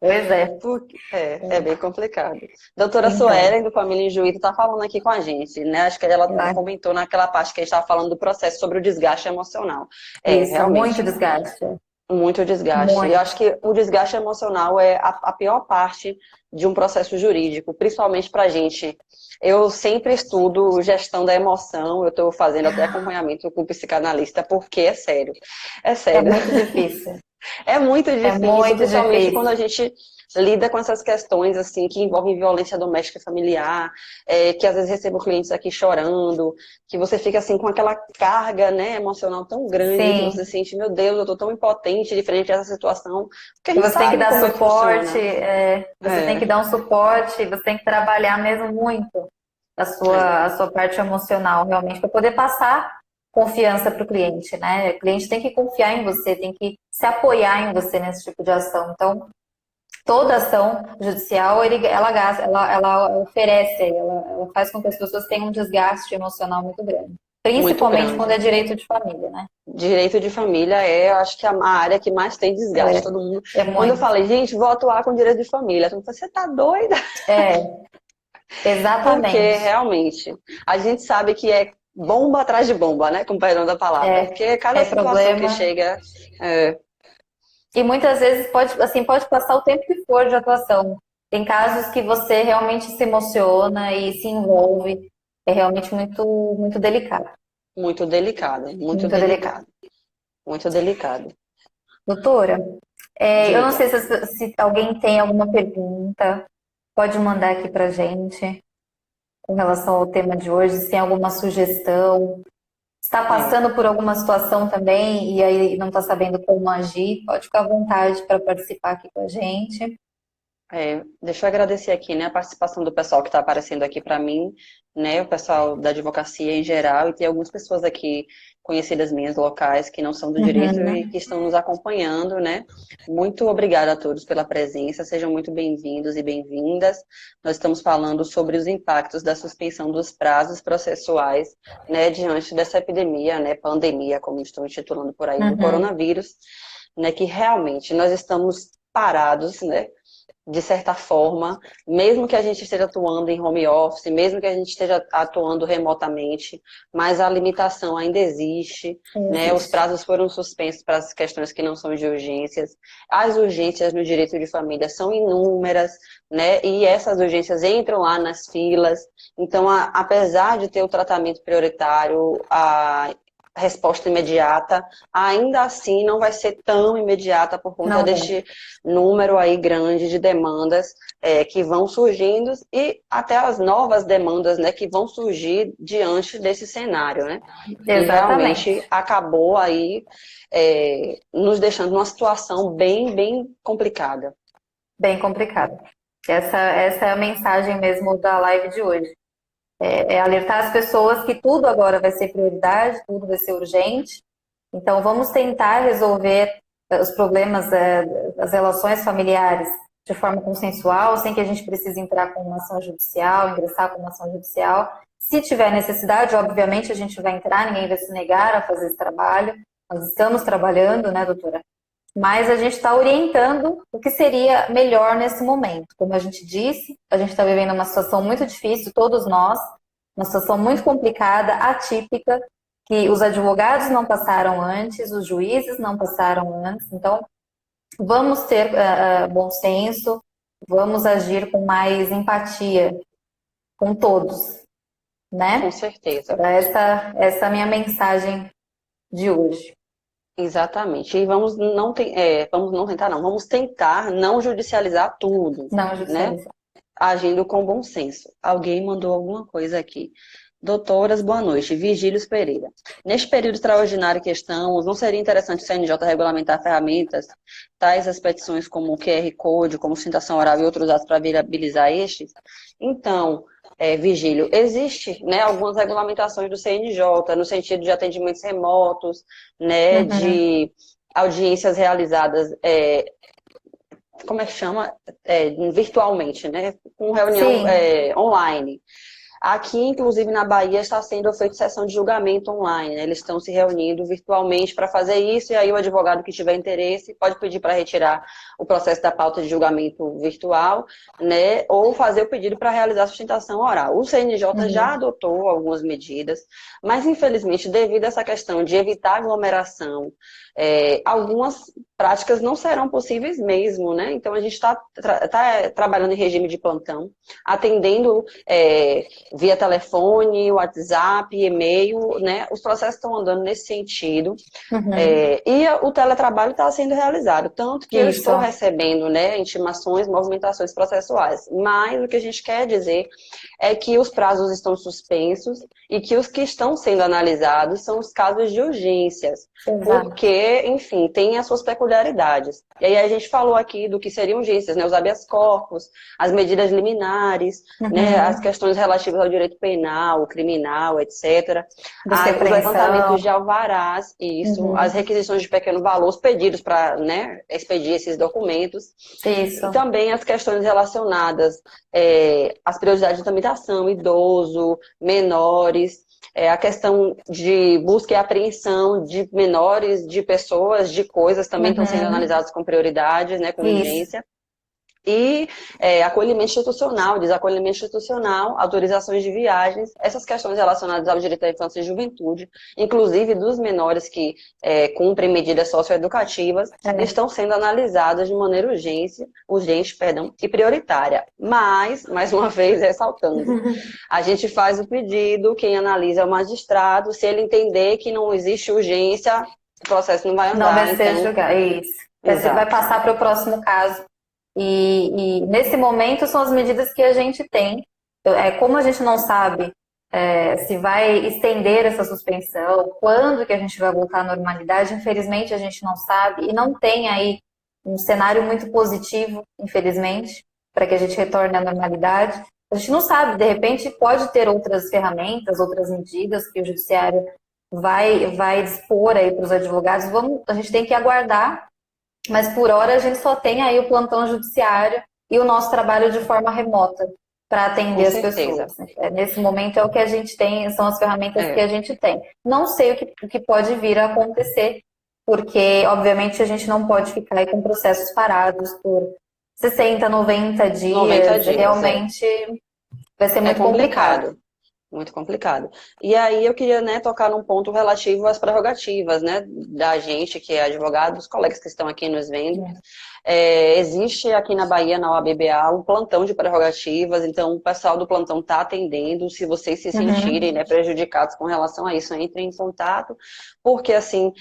pois é. porque é bem complicado. Doutora Então, Suelen, do Família em Juízo, está falando aqui com a gente, né? Acho que ela né? comentou naquela parte que a gente estava falando do processo sobre o desgaste emocional. Isso, muito Realmente, desgaste, muito desgaste. Eu muito. acho que o desgaste emocional é a pior parte de um processo jurídico, principalmente para a gente. Eu sempre estudo gestão da emoção, eu estou fazendo até acompanhamento com o psicanalista, porque é sério. É É sério. muito difícil, É muito é difícil, muito principalmente quando a difícil. gente lida com essas questões assim que envolvem violência doméstica e familiar, que às vezes recebo clientes aqui chorando, que você fica assim com aquela carga, né, emocional tão grande que você Sim, sente, meu Deus, eu tô tão impotente de frente a essa situação, porque a e gente você tem que sabe dar como é que suporte, funciona. você tem que É, dar um suporte, você tem que trabalhar mesmo muito é, a sua parte emocional, realmente, para poder passar confiança para o cliente, né? O cliente tem que confiar em você, tem que se apoiar em você nesse tipo de ação. Então, toda ação judicial, ela oferece, ela faz com que as pessoas tenham um desgaste emocional muito grande. muito Principalmente quando é grande. direito de família, né? Direito de família é, eu acho que a área que mais tem desgaste. Todo mundo. É Quando eu muito. falei, gente, vou atuar com direito de família, todo mundo falou, você tá doida? É, Porque exatamente. realmente a gente sabe que é bomba atrás de bomba, né? Com perdão da palavra. Porque cada É situação que problema. chega. É, E muitas vezes pode passar o tempo que for de atuação. Tem casos que você realmente se emociona e se envolve. É realmente muito, muito delicado. muito delicado, muito Muito delicado. delicado, muito delicado. Doutora, eu não Diga. sei se alguém tem alguma pergunta, pode mandar aqui pra gente com relação ao tema de hoje, se tem alguma sugestão. Está É. passando por alguma situação também e aí não está sabendo como agir, pode ficar à vontade para participar aqui com a gente. Deixa eu agradecer aqui, né, a participação do pessoal que está aparecendo aqui para mim, né, o pessoal da advocacia em geral, e tem algumas pessoas aqui conhecidas minhas locais que não são do direito e Uhum. que estão nos acompanhando, né. Muito obrigada a todos pela presença, sejam muito bem-vindos e bem-vindas. Nós estamos falando sobre os impactos da suspensão dos prazos processuais, né, diante dessa epidemia, né, pandemia, como estão intitulando por aí, do Uhum. coronavírus, né, que realmente nós estamos parados, né, de certa forma, mesmo que a gente esteja atuando em home office, mesmo que a gente esteja atuando remotamente, mas a limitação ainda existe, né? Os Existe. prazos foram suspensos para as questões que não são de urgências. As urgências no direito de família são inúmeras, né? E essas urgências entram lá nas filas. Então, apesar de ter o tratamento prioritário, a resposta imediata, ainda assim não vai ser tão imediata por conta Não vai. deste número aí grande de demandas que vão surgindo e até as novas demandas, né, que vão surgir diante desse cenário, né, que realmente Exatamente. acabou aí nos deixando numa situação bem, bem complicada. Bem complicado. Essa é a mensagem mesmo da live de hoje. É alertar as pessoas que tudo agora vai ser prioridade, tudo vai ser urgente. Então, vamos tentar resolver os problemas das relações familiares de forma consensual, sem que a gente precise entrar com uma ação judicial, ingressar com uma ação judicial. Se tiver necessidade, obviamente, a gente vai entrar, ninguém vai se negar a fazer esse trabalho. Nós estamos trabalhando, né, doutora? Mas a gente está orientando o que seria melhor nesse momento. Como a gente disse, a gente está vivendo uma situação muito difícil, todos nós, uma situação muito complicada, atípica, que os advogados não passaram antes, os juízes não passaram antes. Então, vamos ter bom senso, vamos agir com mais empatia com todos, Com né? certeza. Era essa a minha mensagem de hoje. Exatamente. E vamos não tentar não, vamos tentar não judicializar tudo, Não né? judicializar. agindo com bom senso. Alguém mandou alguma coisa aqui. Doutoras, boa noite. Vigílios Pereira. Neste período extraordinário que estamos, não seria interessante o CNJ regulamentar ferramentas, tais as petições como o QR Code, como sustentação oral e outros dados para viabilizar estes? Então, Vigílio, existe, né, algumas regulamentações do CNJ, no sentido de atendimentos remotos, né, Uhum. de audiências realizadas, como é que chama? Virtualmente, né, com reunião Sim. online. Aqui, inclusive, na Bahia, está sendo feita sessão de julgamento online, né? Eles estão se reunindo virtualmente para fazer isso, e aí o advogado que tiver interesse pode pedir para retirar o processo da pauta de julgamento virtual, né? Ou fazer o pedido para realizar a sustentação oral. O CNJ já Uhum. adotou algumas medidas, mas, infelizmente, devido a essa questão de evitar aglomeração, algumas práticas não serão possíveis mesmo, né? Então, a gente está trabalhando em regime de plantão, atendendo via telefone, WhatsApp, e-mail, né? Os processos estão andando nesse sentido. Uhum. E o teletrabalho está sendo realizado, tanto que eu estou Isso. recebendo, né, intimações, movimentações processuais. Mas o que a gente quer dizer é que os prazos estão suspensos e que os que estão sendo analisados são os casos de urgências, Exato. porque, enfim, tem as suas peculiaridades. E aí a gente falou aqui do que seriam urgências, né, os habeas corpus, as medidas liminares, né, as Uhum. questões relativas ao direito penal, criminal, etc. Busca e Os levantamentos apreensão. de alvarás, isso, as Uhum. requisições de pequeno valor, os pedidos para, né, expedir esses documentos, e Isso. também as questões relacionadas às prioridades de tramitação, idoso, menores, a questão de busca e apreensão de menores, de pessoas, de coisas, também estão sendo Uhum. analisados com prioridade, né, com Isso. urgência. E acolhimento institucional, desacolhimento institucional, autorizações de viagens, essas questões relacionadas ao direito à infância e juventude, inclusive dos menores que cumprem medidas socioeducativas, É. estão sendo analisadas de maneira urgente, perdão, e prioritária. Mas, mais uma vez, ressaltando, a gente faz o pedido, quem analisa é o magistrado, se ele entender que não existe urgência, o processo não vai Não andar, vai ser então, julgado. Isso. Vai exato. passar para o próximo caso. E nesse momento são as medidas que a gente tem. Como a gente não sabe se vai estender essa suspensão, quando que a gente vai voltar à normalidade, infelizmente a gente não sabe e não tem aí um cenário muito positivo, infelizmente, para que a gente retorne à normalidade. A gente não sabe, de repente pode ter outras ferramentas, outras medidas que o judiciário vai dispor aí para os advogados. A gente tem que aguardar, mas por hora a gente só tem aí o plantão judiciário e o nosso trabalho de forma remota para Com atender as certeza. pessoas. Nesse momento é o que a gente tem, são as ferramentas que É. a gente tem. Não sei o que pode vir a acontecer, porque obviamente a gente não pode ficar aí com processos parados por 60, 90 90 dias, dias, realmente vai ser é muito complicado. complicado. Muito complicado. E aí eu queria, né, tocar num ponto relativo às prerrogativas, né, da gente que é advogado, dos colegas que estão aqui nos vendo. Existe aqui na Bahia, na OABBA, um plantão de prerrogativas, então o pessoal do plantão está atendendo. Se vocês se sentirem, Uhum. né, prejudicados com relação a isso, entrem em contato, porque assim,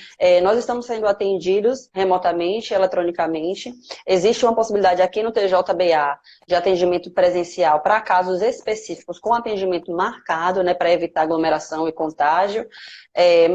nós estamos sendo atendidos remotamente, eletronicamente. Existe uma possibilidade aqui no TJBA de atendimento presencial para casos específicos com atendimento marcado, né, para evitar aglomeração e contágio.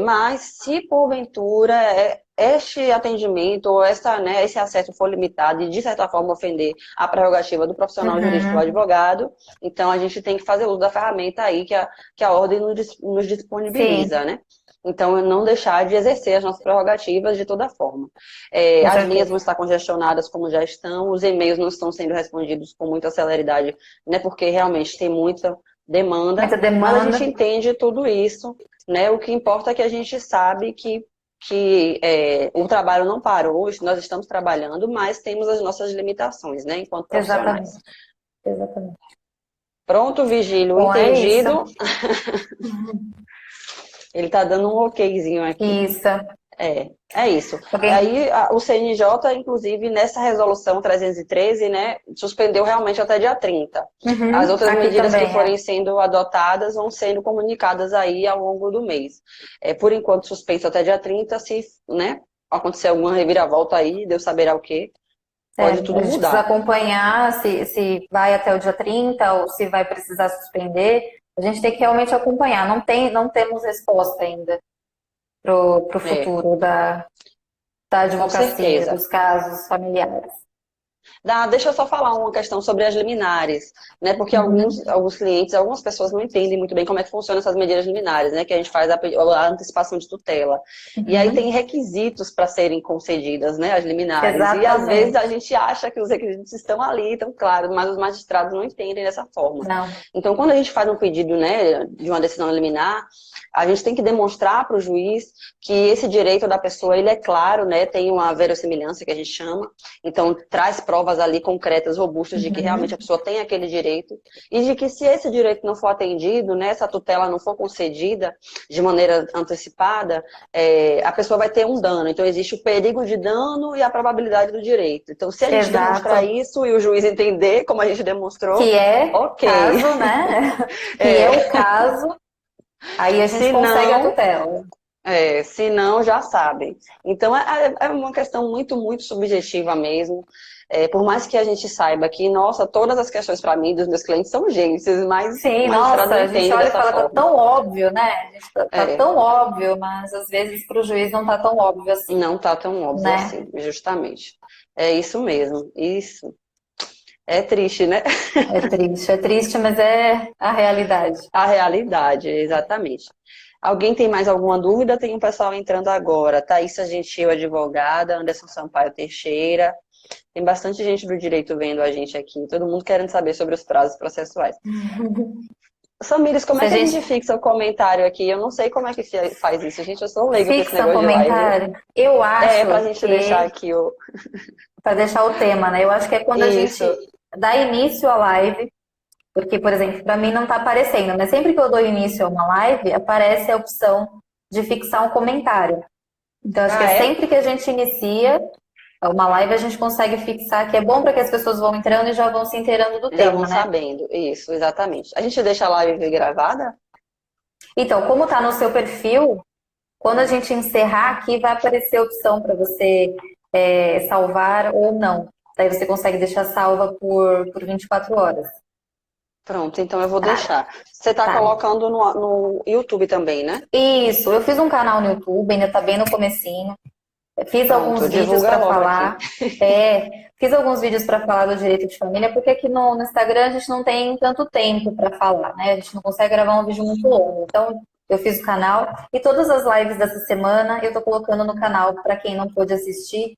Mas se porventura este atendimento ou esse acesso for limitado e, de certa forma, ofender a prerrogativa do profissional jurídico ou Uhum. advogado, então a gente tem que fazer uso da ferramenta aí que a ordem nos Sim, disponibiliza, né? Então, não deixar de exercer as nossas prerrogativas de toda forma. com As linhas certeza. vão estar congestionadas como já estão, os e-mails não estão sendo respondidos com muita celeridade, né? Porque realmente tem muita demanda, Muita mas a demanda. gente entende tudo isso, né? O que importa é que a gente sabe que o trabalho não parou, nós estamos trabalhando, mas temos as nossas limitações, né, enquanto profissionais. Exatamente. Exatamente. Pronto, Vigílio, Bom, é isso. entendido. Ele está dando um okzinho aqui. Isso. É isso. Alguém? Aí o CNJ, inclusive, nessa resolução 313, né, suspendeu realmente até dia 30. As Uhum. outras Aqui medidas que também é. forem sendo adotadas vão sendo comunicadas aí ao longo do mês. Por enquanto, suspenso até dia 30, se, né, acontecer alguma reviravolta aí, Deus saberá o quê, Pode tudo A gente precisa mudar. acompanhar se vai até o dia 30 ou se vai precisar suspender. A gente tem que realmente acompanhar. Não temos resposta ainda para o É, futuro da com advocacia, certeza. dos casos familiares. Deixa eu só falar uma questão sobre as liminares, né? Porque Uhum, alguns clientes, algumas pessoas não entendem muito bem como é que funcionam essas medidas liminares, né? Que a gente faz a antecipação de tutela. E aí tem uhum. requisitos para serem concedidas, né? As liminares. E às vezes a Exatamente. gente acha que os requisitos estão ali, estão claros, mas os magistrados não entendem dessa forma. Não. Então, quando a gente faz um pedido, né, de uma decisão liminar, a gente tem que demonstrar para o juiz que esse direito da pessoa, ele é claro, né? Tem uma verossimilhança que a gente chama. Então, traz provas ali concretas, robustas, de que realmente a Uhum. pessoa tem aquele direito e de que se esse direito não for atendido, né, essa tutela não for concedida de maneira antecipada, a pessoa vai ter um dano. Então, existe o perigo de dano e a probabilidade do direito. Então, se a gente demonstrar Exato. isso e o juiz entender, como a gente demonstrou, Que é ok. caso, né? Que é É, o caso, aí a gente se consegue a não, tutela. se não, já sabe. Então, é uma questão muito, muito subjetiva mesmo. Por mais que a gente saiba que, nossa, todas as questões para mim, dos meus clientes, são urgências, mas o Sim, magistrado nossa, não a gente entende olha e dessa fala, tá forma. tão óbvio, né? A gente tá É, tão óbvio, mas às vezes para o juiz não tá tão óbvio assim, não tá tão óbvio né? assim, justamente. É isso mesmo, isso. É triste, né? É triste, mas é a realidade. A realidade, exatamente. Alguém tem mais alguma dúvida? Tem um pessoal entrando agora. Thaísa Gentil, advogada, Anderson Sampaio Teixeira. Tem bastante gente do direito vendo a gente aqui, todo mundo querendo saber sobre os prazos processuais. Samires, como Se é a que a gente gente fixa o comentário aqui? Eu não sei como é que faz isso, gente. Eu sou leiga com esse fixa um negócio de live. comentário, eu Pra acho gente deixar que, aqui o. para deixar o tema, né? Eu acho que é quando a gente Isso. dá início à live. Porque, por exemplo, para mim não está aparecendo, mas sempre que eu dou início a uma live, aparece a opção de fixar um comentário. Então, acho que é Ah, é? sempre que a gente inicia uma live, a gente consegue fixar, que é bom para que as pessoas vão entrando e já vão se inteirando do Já vão tema, né? sabendo. Isso, exatamente. A gente deixa a live gravada? Então, como está no seu perfil, quando a gente encerrar aqui, vai aparecer a opção para você salvar ou não. Daí você consegue deixar salva por 24 horas. Pronto, então eu vou Tá, deixar. Você está tá. colocando no YouTube também, né? Isso, eu fiz um canal no YouTube, ainda está bem no comecinho. Fiz Pronto, alguns vídeos divulga para logo aqui. falar. Fiz alguns vídeos para falar do direito de família, porque aqui no Instagram a gente não tem tanto tempo para falar, né? A gente não consegue gravar um vídeo muito longo. Então, eu fiz o canal e todas as lives dessa semana eu tô colocando no canal para quem não pôde assistir,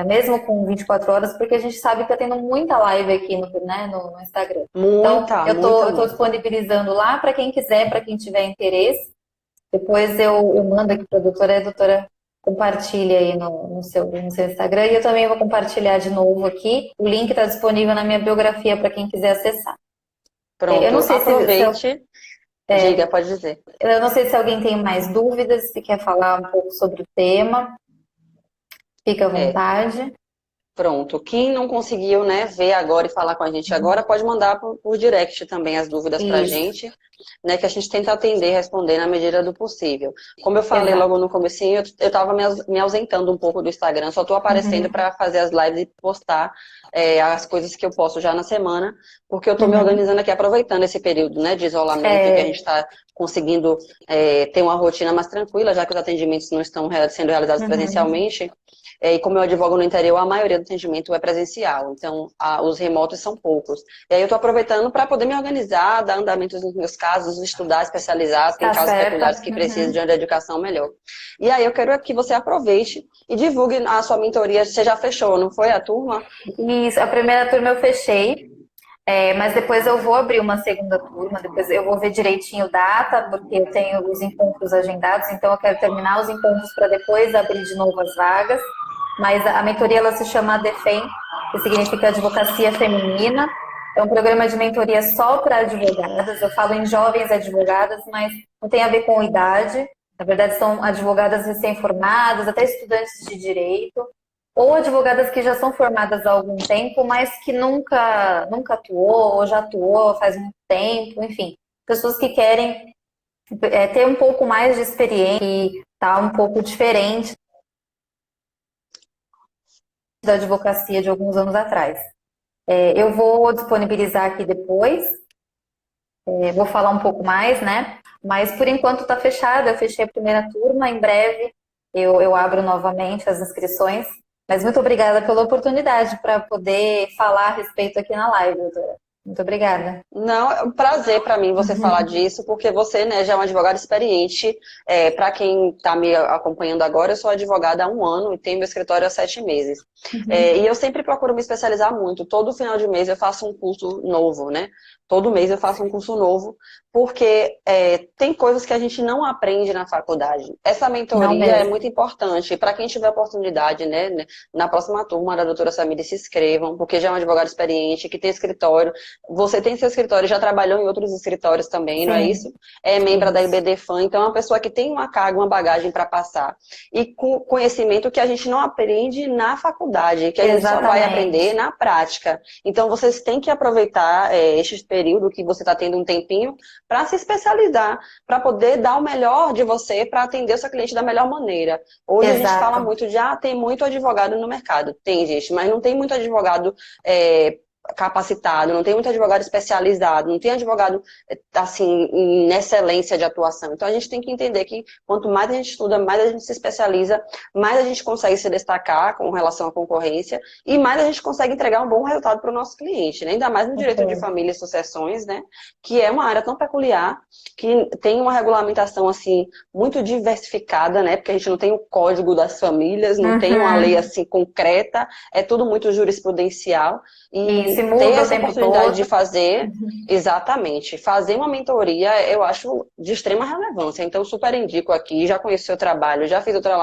mesmo com 24 horas, porque a gente sabe que tá tendo muita live aqui no Instagram. Então, Muita, muita, eu tô muita. disponibilizando lá para quem quiser, para quem tiver interesse. Depois eu mando aqui para a doutora compartilha aí no seu Instagram e eu também vou compartilhar de novo aqui. O link está disponível na minha biografia para quem quiser acessar. Eu não Pronto, sei aproveite. Diga, pode dizer. eu não sei se alguém tem mais dúvidas, se quer falar um pouco sobre o tema, fica à É, vontade. pronto. Quem não conseguiu, né, ver agora e falar com a gente agora, pode mandar por direct também as dúvidas pra Isso, gente, né, que a gente tenta atender e responder na medida do possível. Como eu falei exato. logo no comecinho, eu tava me ausentando um pouco do Instagram, só tô aparecendo Uhum, para fazer as lives e postar as coisas que eu posto já na semana, porque eu tô me uhum. organizando aqui, aproveitando esse período, né, de isolamento, em que a gente É, está conseguindo ter uma rotina mais tranquila, já que os atendimentos não estão sendo realizados uhum. presencialmente. E como eu advogo no interior, a maioria do atendimento é presencial, então os remotos são poucos. E aí eu estou aproveitando para poder me organizar, dar andamento nos meus casos, estudar, especializar, tem Tá casos peculiares certa. que precisam de Uhum. uma dedicação melhor. E aí eu quero que você aproveite e divulgue a sua mentoria. Você já fechou, não foi a turma? Isso, a primeira turma eu fechei. Mas depois eu vou abrir uma segunda turma, depois eu vou ver direitinho data, porque eu tenho os encontros agendados, então eu quero terminar os encontros para depois abrir de novo as vagas. Mas a mentoria ela se chama ADFEM, que significa Advocacia Feminina. É um programa de mentoria só para advogadas. Eu falo em jovens advogadas, mas não tem a ver com idade. Na verdade, são advogadas recém-formadas, até estudantes de direito ou advogadas que já são formadas há algum tempo, mas que nunca atuou, ou já atuou faz muito tempo, enfim. Pessoas que querem ter um pouco mais de experiência e tá um pouco diferente da advocacia de alguns anos atrás. Eu vou disponibilizar aqui depois, vou falar um pouco mais, né? Mas por enquanto está fechado, eu fechei a primeira turma, em breve eu abro novamente as inscrições. Mas muito obrigada pela oportunidade para poder falar a respeito aqui na live, doutora. Muito obrigada. Não, é um prazer para mim você falar disso, porque você, né, já é uma advogada experiente. Para quem está me acompanhando agora, eu sou advogada há 1 ano e tenho meu escritório há 7 meses. E eu sempre procuro me especializar muito. Todo final de mês eu faço um curso novo, né? Todo mês eu faço um curso novo, porque tem coisas que a gente não aprende na faculdade. Essa mentoria é muito importante. Para quem tiver oportunidade, né, na próxima turma da doutora Samira, se inscrevam, porque já é uma advogada experiente, que tem escritório. Você tem seu escritório, já trabalhou em outros escritórios também, Sim. Não é isso? É membro da IBDFAN, então é uma pessoa que tem uma carga, uma bagagem para passar. E com conhecimento que a gente não aprende na faculdade, que a gente só vai aprender na prática. Então vocês têm que aproveitar este período que você está tendo um tempinho para se especializar, para poder dar o melhor de você para atender o seu cliente da melhor maneira. Hoje a gente fala muito de, tem muito advogado no mercado. Tem, gente, mas não tem muito advogado capacitado, não tem muito advogado especializado, não tem advogado, assim, em excelência de atuação. Então, a gente tem que entender que quanto mais a gente estuda, mais a gente se especializa, mais a gente consegue se destacar com relação à concorrência e mais a gente consegue entregar um bom resultado para o nosso cliente, né? Ainda mais no direito de família e sucessões, né? Que é uma área tão peculiar, que tem uma regulamentação, assim, muito diversificada, né? Porque a gente não tem o código das famílias, não tem uma lei, assim, concreta, é tudo muito jurisprudencial. E ter essa oportunidade de fazer, exatamente, fazer uma mentoria, eu acho de extrema relevância. Então, super indico aqui, já conheço o seu trabalho, já fiz outra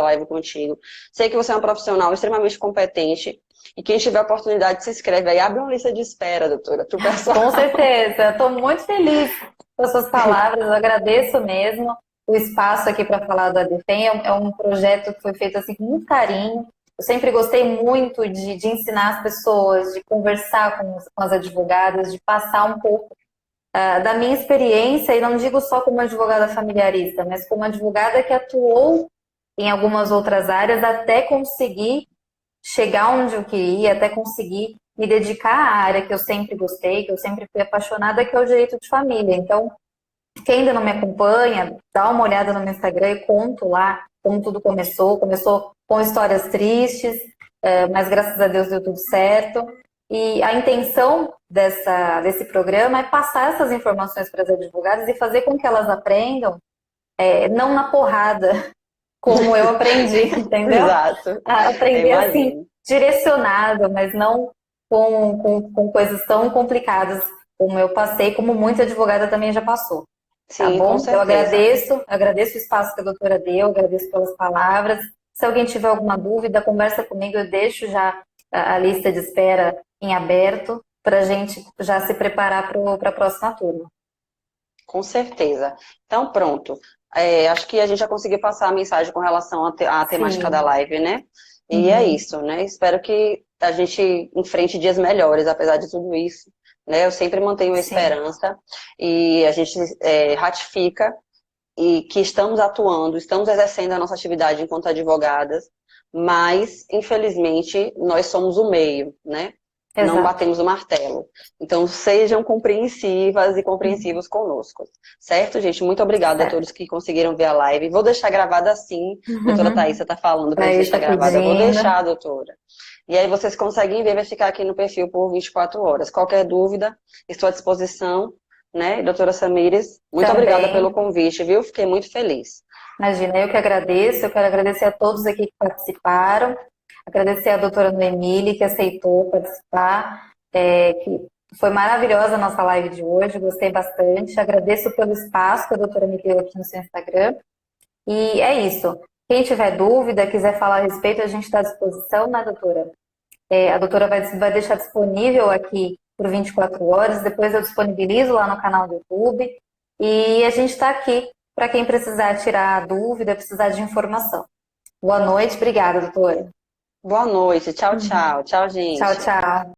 live contigo. Sei que você é um profissional extremamente competente. E quem tiver a oportunidade, se inscreve aí. Abre uma lista de espera, doutora, pro pessoal. Com certeza. Estou muito feliz com as suas palavras. Eu agradeço mesmo o espaço aqui para falar do ADFEM. É um projeto que foi feito assim, com muito carinho. Eu sempre gostei muito de ensinar as pessoas, de conversar com as advogadas, de passar um pouco da minha experiência, e não digo só como advogada familiarista, mas como advogada que atuou em algumas outras áreas até conseguir chegar onde eu queria, até conseguir me dedicar à área que eu sempre gostei, que eu sempre fui apaixonada, que é o direito de família. Então, quem ainda não me acompanha, dá uma olhada no meu Instagram e conto lá como tudo começou. Começou com histórias tristes, mas graças a Deus deu tudo certo. E a intenção desse programa é passar essas informações para as advogadas e fazer com que elas aprendam, não na porrada, como eu aprendi, entendeu? Exato. Aprender assim, direcionado, mas não com coisas tão complicadas como eu passei, como muita advogada também já passou. Sim, tá bom? com certeza. Eu agradeço o espaço que a doutora deu, agradeço pelas palavras. Se alguém tiver alguma dúvida, conversa comigo, eu deixo já a lista de espera em aberto para a gente já se preparar para a próxima turma. Com certeza. Então, pronto. Acho que a gente já conseguiu passar a mensagem com relação à temática da live, né? E é isso, né? Espero que a gente enfrente dias melhores, apesar de tudo isso. Né? Eu sempre mantenho a esperança e a gente ratifica e que estamos atuando, estamos exercendo a nossa atividade enquanto advogadas, mas, infelizmente, nós somos o meio, né? Exato. Não batemos o martelo. Então, sejam compreensivas e compreensivos conosco. Certo, gente? Muito obrigada a todos que conseguiram ver a live. Vou deixar gravada assim. A doutora Thaisa está falando para deixar gravada. Vou deixar, doutora. E aí vocês conseguem ver, vai ficar aqui no perfil por 24 horas. Qualquer dúvida, estou à disposição. Né? Doutora Samires, muito obrigada pelo convite, viu? Fiquei muito feliz. Imagina, eu que agradeço. Eu quero agradecer a todos aqui que participaram. Agradecer a doutora Noemile, que aceitou participar, que foi maravilhosa a nossa live de hoje, gostei bastante. Agradeço pelo espaço que a doutora me deu aqui no seu Instagram. E é isso. Quem tiver dúvida, quiser falar a respeito, a gente está à disposição, né, doutora? A doutora vai deixar disponível aqui por 24 horas, depois eu disponibilizo lá no canal do YouTube. E a gente está aqui para quem precisar tirar dúvida, precisar de informação. Boa noite, obrigada, doutora. Boa noite, tchau, tchau. Tchau, gente. Tchau, tchau.